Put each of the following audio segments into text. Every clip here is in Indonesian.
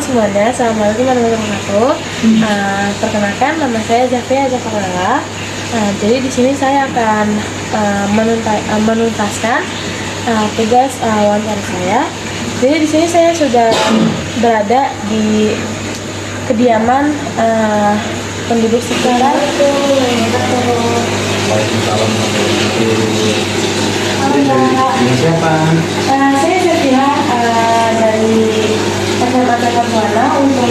semuanya, assalamualaikum warahmatullahi wabarakatuh. Perkenalkan, nama saya Zafia Zafarala. Jadi di sini saya akan menuntaskan tugas wawancara saya. Jadi di sini saya sudah berada di kediaman penduduk sekitar. Waalaikumsalam warahmatullahi wabarakatuh. Siapa? Saya Zafia dari SMA Tekad Buana untuk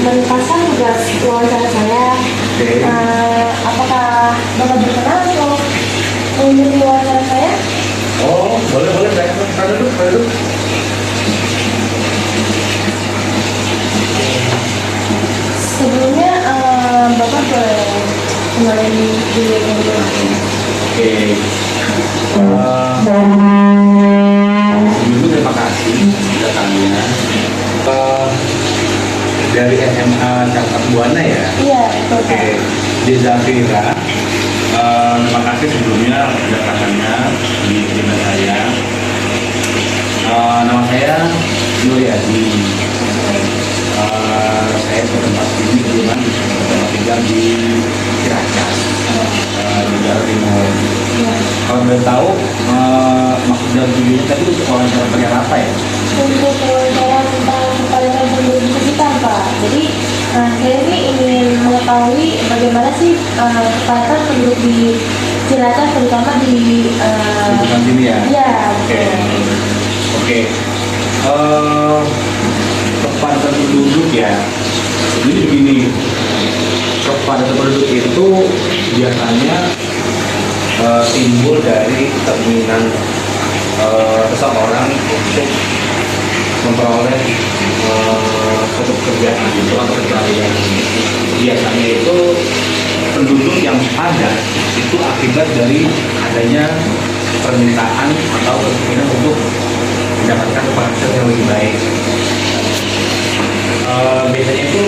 menuntaskan tugas wawancara saya. Apakah Bapak berkenan untuk mengikuti wawancara saya? Oh, boleh. Saya duduk. Sebelumnya Bapak boleh kenalin diri dulu. Oke. Sebelumnya terima kasih datangnya. Dari SMA Tekad Buana ya? Iya, betul. Oke. Di Zafira. Terima kasih sebelumnya kedatangannya di kediaman saya. Nama saya Nuryadi. Saya bertempat di kediaman tinggal di Ciracas, di Jawa Timur. Kalau boleh tahu maksud dari videonya tadi untuk wawancara perihal apa ya? Untuk wawancara tentang kepalanya penduduk sekitar, Pak. Jadi saya ini ingin mengetahui bagaimana sih kepadatan penduduk di Cilacap, terutama di Bukan sini ya? Iya. Oke. Kepadatan penduduk ya. Jadi begini, kepadatan penduduk itu biasanya timbul dari keinginan seseorang untuk memperoleh suatu pekerjaan itu atau pencarian. Biasanya itu penduduk yang padat itu akibat dari adanya permintaan atau keinginan untuk mendapatkan penghasilan yang lebih baik. Biasanya itu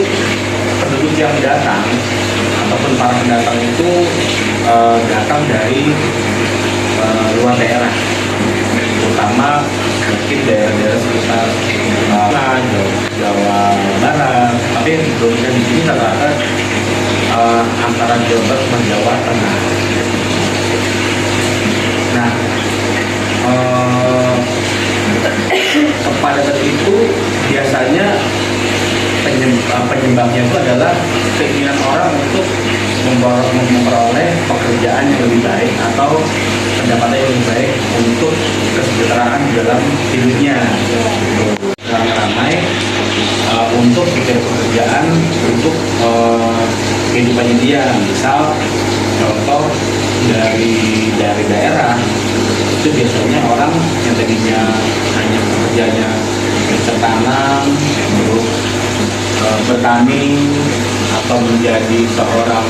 penduduk yang datang ataupun para pendatang itu datang dari luar daerah, terutama mungkin daerah-daerah sekitar Jawa Barat, tapi yang dominan di sini rata-rata antara Jawa Barat dan Jawa Tengah. Nah, kepadatan itu biasanya penyebabnya itu adalah keinginan orang untuk memperoleh pekerjaan yang lebih baik atau pendapatan yang lebih baik untuk kesejahteraan dalam hidupnya. Ramai-ramai untuk mencari pekerjaan untuk kehidupannya dia. Misal contoh dari daerah itu biasanya orang yang tadinya hanya pekerjaannya bertanam, terus bertani atau menjadi seorang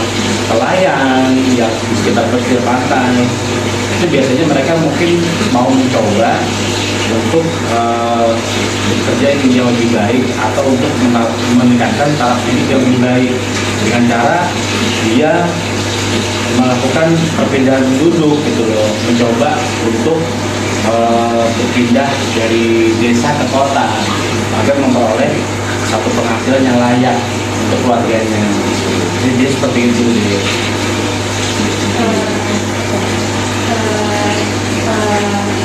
pelayan yang di sekitar pesisir pantai, itu biasanya mereka mungkin mau mencoba untuk bekerja yang jauh lebih baik atau untuk meningkatkan taraf hidup yang lebih baik dengan cara dia melakukan perpindahan penduduk gitu loh, mencoba untuk berpindah dari desa ke kota agar memperoleh satu penghasilan yang layak untuk keluarganya. Jadi dia seperti itu deh.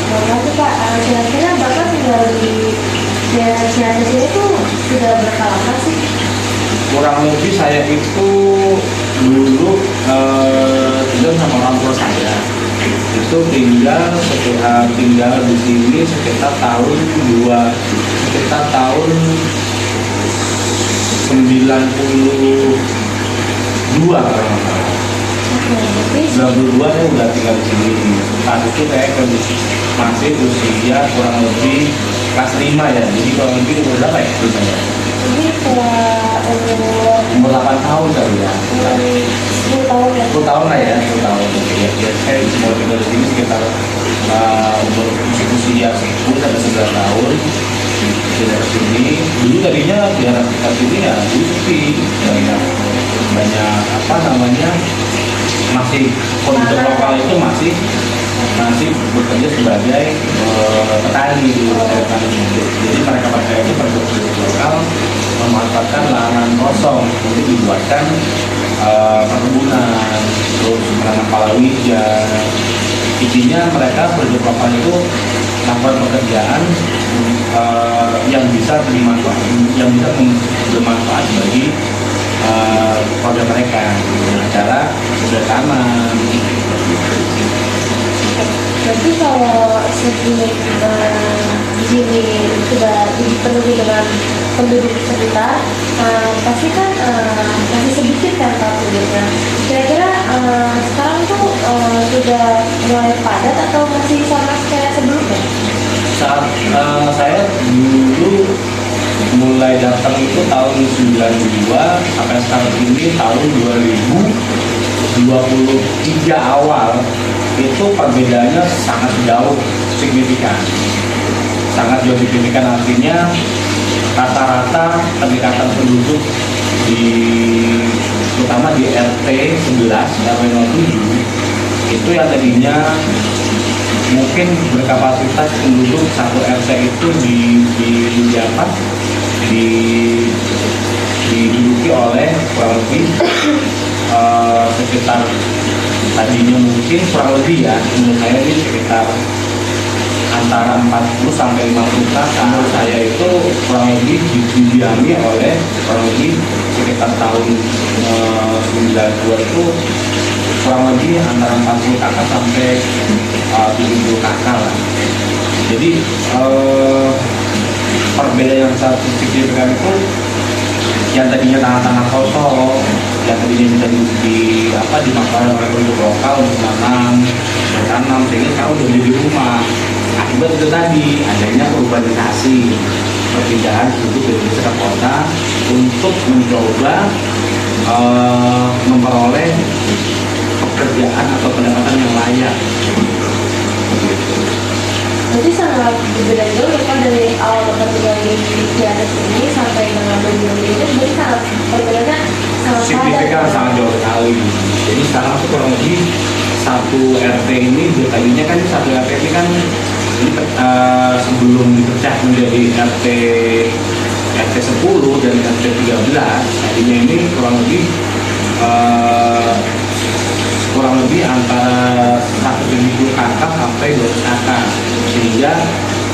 Makasih Pak. Kira-kira Bapak tinggal di daerah Cilacap itu sudah berapa lama sih? Kurang lebih saya itu dulu tinggal sama orang tua saya. Itu tinggal di sini sekitar tahun 92 kalau nggak salah. 92 saya udah tinggal di sini. Saat itu saya masih usia kurang lebih kelas 5 ya. Jadi kurang lebih umur berapa ya? Jadi Umur 8 tahun kali ya. 10 tahun ya? 10 tahun lah ya, 10 tahun. Ya, saya mau tinggal di sini sekitar umur usia 10 sampai 11 tahun. Dari sini, dulu tadinya di daerah sekitar sini ya, banyak apa namanya, masih penduduk lokal itu masih masih bekerja sebagai petani di daerah tersebut. Jadi mereka itu penduduk lokal memanfaatkan lahan kosong untuk dibuatkan perkebunan, terus menanam palawija. Intinya mereka penduduk lokal itu melakukan pekerjaan yang bisa bermanfaat bagi keluarga mereka dengan cara bertanam. Berarti kalau segi di sini sudah dipenuhi dengan penduduk sekitar, pasti kan masih sedikit kan Pak penduduknya. Kira-kira sekarang tuh sudah mulai padat atau masih sama kayak sebelumnya? Saat saya dulu mulai datang itu tahun 92 sampai sekarang ini tahun 2023 awal, itu perbedaannya sangat jauh signifikan. Sangat jauh signifikan artinya rata-rata peningkatan penduduk terutama di RT 11 RW 07 itu yang tadinya mungkin berkapasitas penduduk satu RT itu diduduki oleh kurang lebih sekitar tadinya mungkin kurang lebih ya menurut saya ini sekitar antara 40 sampai 50 kakak. Menurut saya itu kurang lebih didiami oleh kurang lebih sekitar tahun 92 itu kurang lebih antara 40 kakak sampai 70 kakak lah. Jadi perbedaan yang sangat signifikan itu yang tadinya tanah-tanah kosong, yang tadinya bisa dimanfaatkan oleh penduduk lokal untuk bertanam, sehingga sekarang udah jadi rumah. Akibat itu tadi adanya urbanisasi, perpindahan penduduk dari desa ke kota untuk mencoba memperoleh pekerjaan atau pendapatan yang layak. Berarti sangat berbeda jauh ya Pak, dari awal Bapak tinggal di atas ini sampai dengan beliau ini, berarti sangat perbedaannya sangat Signifikan, padat. sangat jauh sekali. Jadi sekarang tuh kurang lebih satu RT ini, tadinya kan satu RT ini kan ini sebelum dipecah menjadi RT 10 dan RT 13, tadinya ini kurang lebih antara 150 kakak sampai 200 kakak, sehingga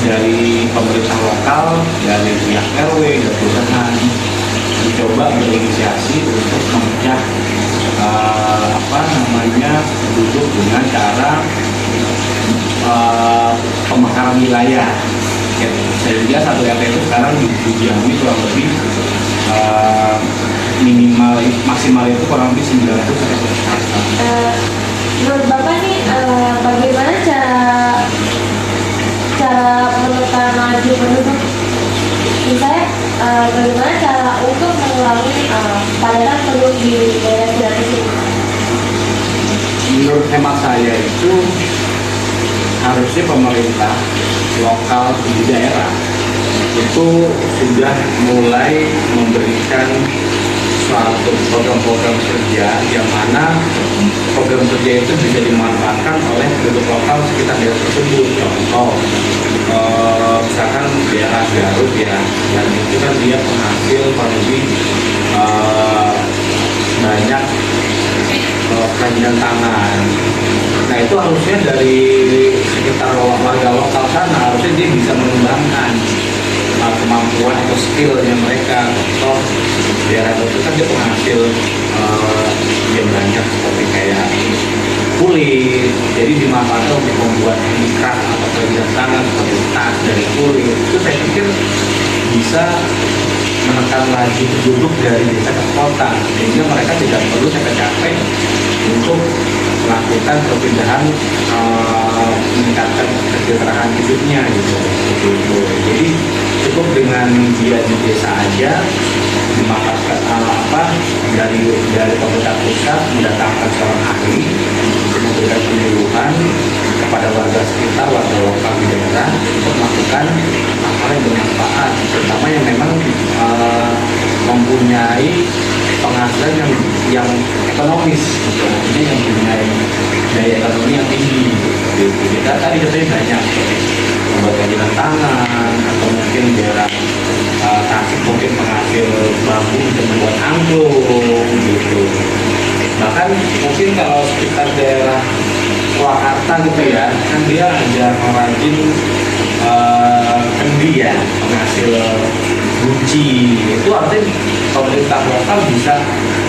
dari pemerintah lokal, dari pihak RW dan kelurahan mencoba berinisiasi untuk memecah penduduk dengan cara pemekaran wilayah. Sehingga satu RT itu sekarang didiami kurang lebih maksimal itu kurang lebih 900 sampai 100 kakak. Menurut Bapak nih, bagaimana cara menekan laju penduduk? Misalnya, bagaimana cara untuk mengurangi kepadatan penduduk di daerah Ciamis ini? Menurut hemat saya itu harusnya pemerintah lokal di daerah itu sudah mulai memberikan suatu program-program kerja yang mana program kerja itu bisa dimanfaatkan oleh penduduk lokal sekitar daerah tersebut. Contoh, misalkan daerah Garut ya, yang itu kan dia penghasil paling lebih banyak kerajinan tangan. Nah itu harusnya dari sekitar warga lokal sana harusnya dia bisa mengembangkan kemampuan atau skillnya mereka. Contoh daerah itu kan dia penghasil yang banyak seperti kayak kulit, jadi dimanfaatkan untuk membuat handicraft atau kerajinan tangan seperti tas dari kulit. Itu saya pikir bisa menekan laju penduduk dari desa ke kota, sehingga mereka tidak perlu capek-capek untuk melakukan perpindahan meningkatkan kesejahteraan hidupnya gitu. Jadi cukup dengan dia di desa aja dimanfaatkan dari pemerintah pusat mendatangkan seorang ahli untuk memberikan penyuluhan kepada warga sekitar, warga lokal di daerah untuk melakukan hal-hal yang bermanfaat, terutama yang memang mempunyai penghasilan yang ekonomis, artinya yang punya daya ekonomi yang tinggi. Gitu. Kita tadi katanya banyak membuat kerajinan tangan atau mungkin daerah Tasik mungkin penghasil bambu untuk membuat angklung gitu. Bahkan mungkin kalau sekitar daerah Purwakarta gitu ya, kan dia ada pengrajin kendi ya, penghasil guci. Itu artinya pemerintah lokal bisa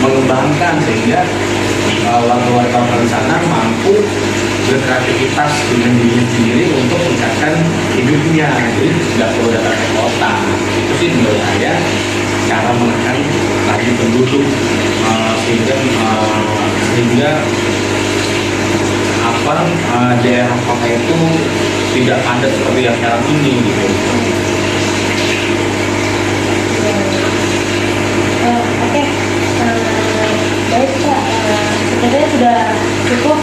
mengembangkan sehingga warga-warga lokal di sana mampu berkreativitas dengan diri sendiri untuk meningkatkan hidupnya. Jadi tidak perlu datang ke kota. Itu sih menurut saya cara menekan laju penduduk sehingga daerah kota itu tidak padat seperti yang sekarang ini gitu. Oke, baik Kak, sebenarnya sudah cukup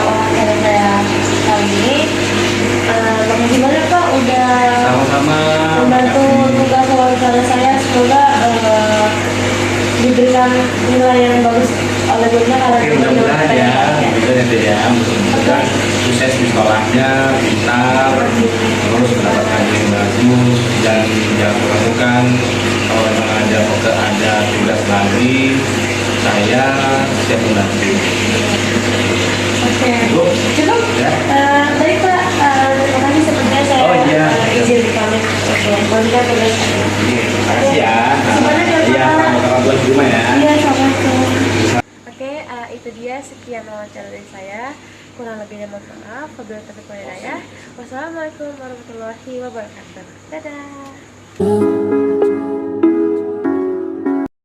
wawancara saya kali ini. Makasih banyak Pak udah Sama-sama. membantu tugas wawancara saya. Semoga diberikan nilai yang bagus oleh gurunya kalau Oke, mudah-mudahan ya, gitu ya, mudah-mudahan sukses di sekolahnya, pintar, terus mendapatkan yang bagus, dan jangan melakukan kalau memang ada tugas lagi, saya siap membantu. Oke, Bu, cukup. ya. Baik Pak, terima kasih sebenarnya saya Oh, iya. izin pamit untuk melanjutkan tugas. Terima kasih ya. Semuanya ya, Iya, Pak. sama-sama buat di rumah ya. Iya, assalamualaikum. Oke, itu dia sekian wawancara dari saya. Kurang lebihnya mohon maaf. Wabillahi taufiq wal hidayah. Wassalamualaikum warahmatullahi wabarakatuh. Dadah.